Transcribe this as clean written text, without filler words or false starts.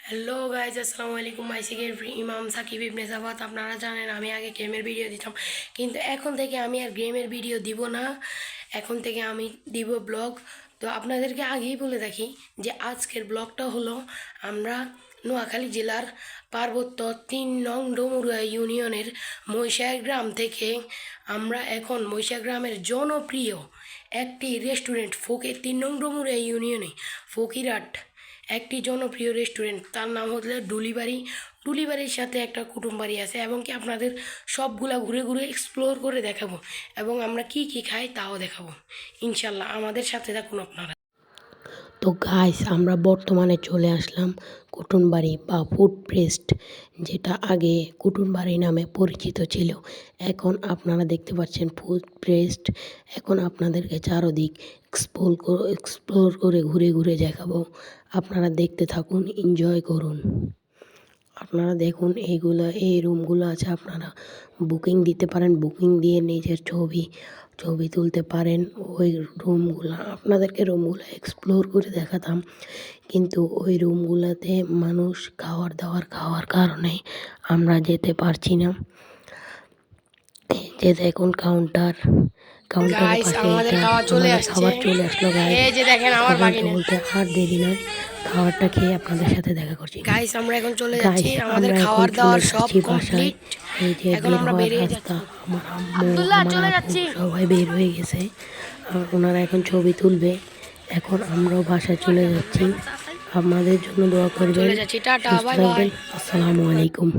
Hello guys, আসসালামু আলাইকুম। মাইসিকের ইমাম সাকিব ইবনে জাবাত। আপনারা জানেন আমি আগে গেমের ভিডিও দিতাম, কিন্তু এখন থেকে আমি আর গেমের ভিডিও দিব না। এখন থেকে আমি দিব ব্লগ। তো আপনাদেরকে আগেই বলে রাখি যে আজকের ব্লগটা হলো আমরা নোয়াখালী জেলার পার্বত্য ৩ নং ডমুরিয়া ইউনিয়নের মহিষা গ্রাম থেকে আমরা এখন মহিষা গ্রামের জনপ্রিয় একটি রেস্টুরেন্ট ৩ নং ডমুরিয়া ইউনিয়নে ফকিরহাট একটি জনপ্রিয় রেস্টুরেন্ট, তার নাম হচ্ছে ডুলিবাড়ির সাথে একটা কুটুমবাড়ি আছে, এবং কি আপনাদের সবগুলা ঘুরে ঘুরে এক্সপ্লোর করে দেখাবো, এবং আমরা কি কি খাই তাও দেখাবো ইনশাল্লাহ। আমাদের সাথে থাকুন আপনারা। তো গাইস, আমরা বর্তমানে চলে আসলাম কুটুমবাড়ি বা ফুড প্রেস্ট, যেটা আগে কুটুমবাড়ি নামে পরিচিত ছিল। এখন আপনারা দেখতে পাচ্ছেন ফুড প্রেস্ট। এখন আপনাদেরকে চারদিক এক্সপ্লোর করে ঘুরে ঘুরে দেখাবো। আপনারা দেখতে থাকুন, এনজয় করুন। আপনারা দেখুন এই রুমগুলো আছে, আপনারা বুকিং দিতে পারেন। বুকিং দিয়ে নিজের ছবি তুলতে পারেন। ওই আপনাদেরকে রুমগুলো এক্সপ্লোর করে দেখাতাম, কিন্তু ওই রুমগুলোতে মানুষ খাওয়ার কারণে আমরা যেতে পারছি না। যে দেখুন কাউন্টারের পাশে আমাদের খাবার চলে আসলো গাইস। এই যে দেখেন আমার বলতে আর দেরি নয়, খাবারটা খেয়ে আপনাদের সাথে দেখা করছি। গাইস, আমরা এখন চলে যাচ্ছি, আমাদের খাওয়ার দাওয়ার সব কমপ্লিট। এই যে এখন আমরা বেরিয়ে রাস্তা, যাচ্ছি। আমার আম্মু আব্দুল্লাহ, আমার চলে আপু যাচ্ছি। সবাই বের হয়ে গেছে। আর ওনারা এখন ছবি তুলবে। এখন আমরাও বাসায় চলে যাচ্ছি। আপনাদের জন্য দোয়া করবেন। চলে যাচ্ছি, টাটা, সুস্থ বাই বাই। থাকবেন। আসসালামু আলাইকুম।